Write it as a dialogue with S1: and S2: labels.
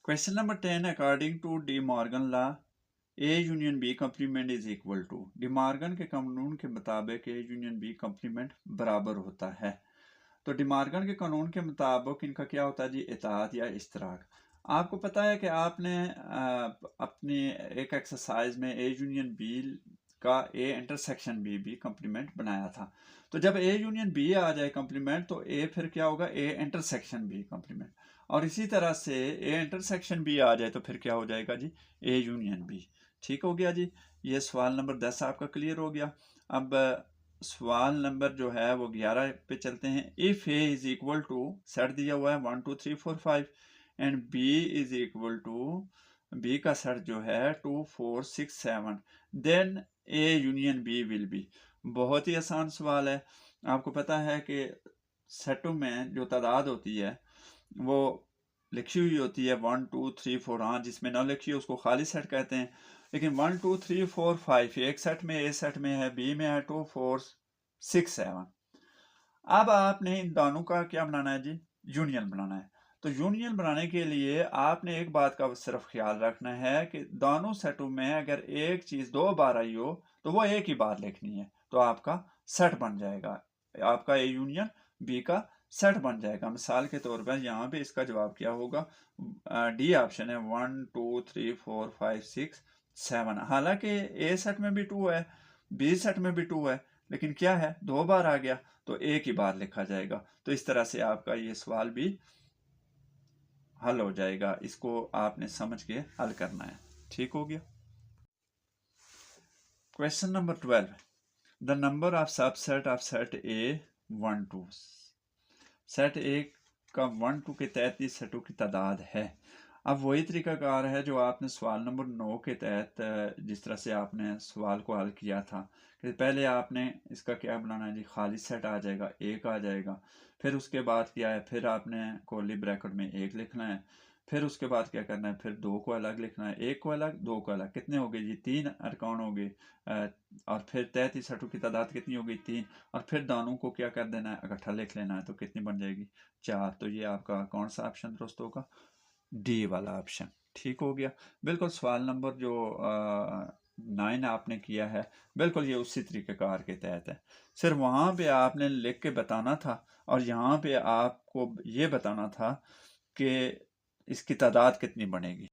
S1: Question number 10. According to De Morgan law, A union B complement is equal to. De Morgan के कानून के मुताबिक A union B complement बराबर होता है। तो De Morgan के कानून के मुताबिक इनका क्या होता है जी, इताअत या इश्तराक। आपको पता है कि आपने अपनी एक एक्सरसाइज में A यूनियन B का A इंटरसेक्शन B भी कम्प्लीमेंट बनाया था। तो जब A यूनियन B आ जाए कम्प्लीमेंट तो A फिर क्या होगा, A इंटरसेक्शन B कम्प्लीमेंट। और इसी तरह से A इंटरसेक्शन B आ जाए तो फिर क्या हो जाएगा जी, A यूनियन B। ठीक हो गया जी। ये सवाल नंबर 10 आपका क्लियर हो गया। अब सवाल नंबर जो है वो 11 पे चलते हैं। If a is equal to, set दिया हुआ है 1 2 3 4 5 and b is equal to, b का सेट जो है 2 4 6 7, then a union b will be. बहुत ही आसान सवाल है। आपको पता है कि सेटों में जो तादाद होती है वो लिखी हुई होती है 1 2 3 4। हाँ, जिसमें ना लिखी है उसको खाली सेट कहते हैं। लेकिन 1 2 3 4 5 एक सेट में, ए सेट में है, बी में है 2 4 6 7। अब आपने इन दोनों का क्या बनाना है जी, यूनियन बनाना है। तो यूनियन बनाने के लिए आपने एक बात का सिर्फ ख्याल रखना है कि दोनों सेटों में अगर एक चीज 2 बार आई हो तो वो एक ही बार लिखनी है, तो आपका सेट बन जाएगा, आपका ए यूनियन बी का सेट बन जाएगा। मिसाल के तौर पर यहाँ पे इसका जवाब क्या होगा, डी ऑप्शन है 1 2 3 4 5 6 7। हालांकि ए सेट में भी 2 है, बी सेट में भी 2 है, लेकिन क्या है 2 बार आ गया तो एक ही बार लिखा जाएगा। तो इस तरह से आपका ये सवाल भी हल हो जाएगा। इसको आपने समझ के हल करना है। ठीक हो गया। Question number 12. The number of subset of set A 1 2। Set ए का 1 2 के तहत इस सेटों की तादाद है। अब वही तरीकाकार है जो आपने सवाल नंबर 9 के तहत जिस तरह से आपने सवाल को हल किया था कि पहले आपने इसका क्या बनाना है जी, खाली सेट आ जाएगा, एक आ जाएगा। फिर उसके बाद क्या है, फिर आपने कोली ब्रैकेट में एक लिखना है। फिर उसके बाद क्या करना है, फिर 2 को अलग लिखना है, एक को अलग, 2 को अलग। कितने हो गए जी, 3 अरकान हो गए। और फिर 33 सेटों की तादाद कितनी हो गई, 3। और फिर दोनों को क्या कर देना है, इकट्ठा लिख लेना है, तो कितनी बन जाएगी, 4। तो ये आपका कौन सा ऑप्शन दुरुस्त होगा, डी वाला ऑप्शन। ठीक हो गया। बिल्कुल सवाल नंबर जो 9 आपने किया है, बिल्कुल ये उसी तरीक़ेकार के तहत है। सिर्फ वहाँ पे आपने लिख के बताना था और यहाँ पे आपको ये बताना था कि इसकी तादाद कितनी बनेगी।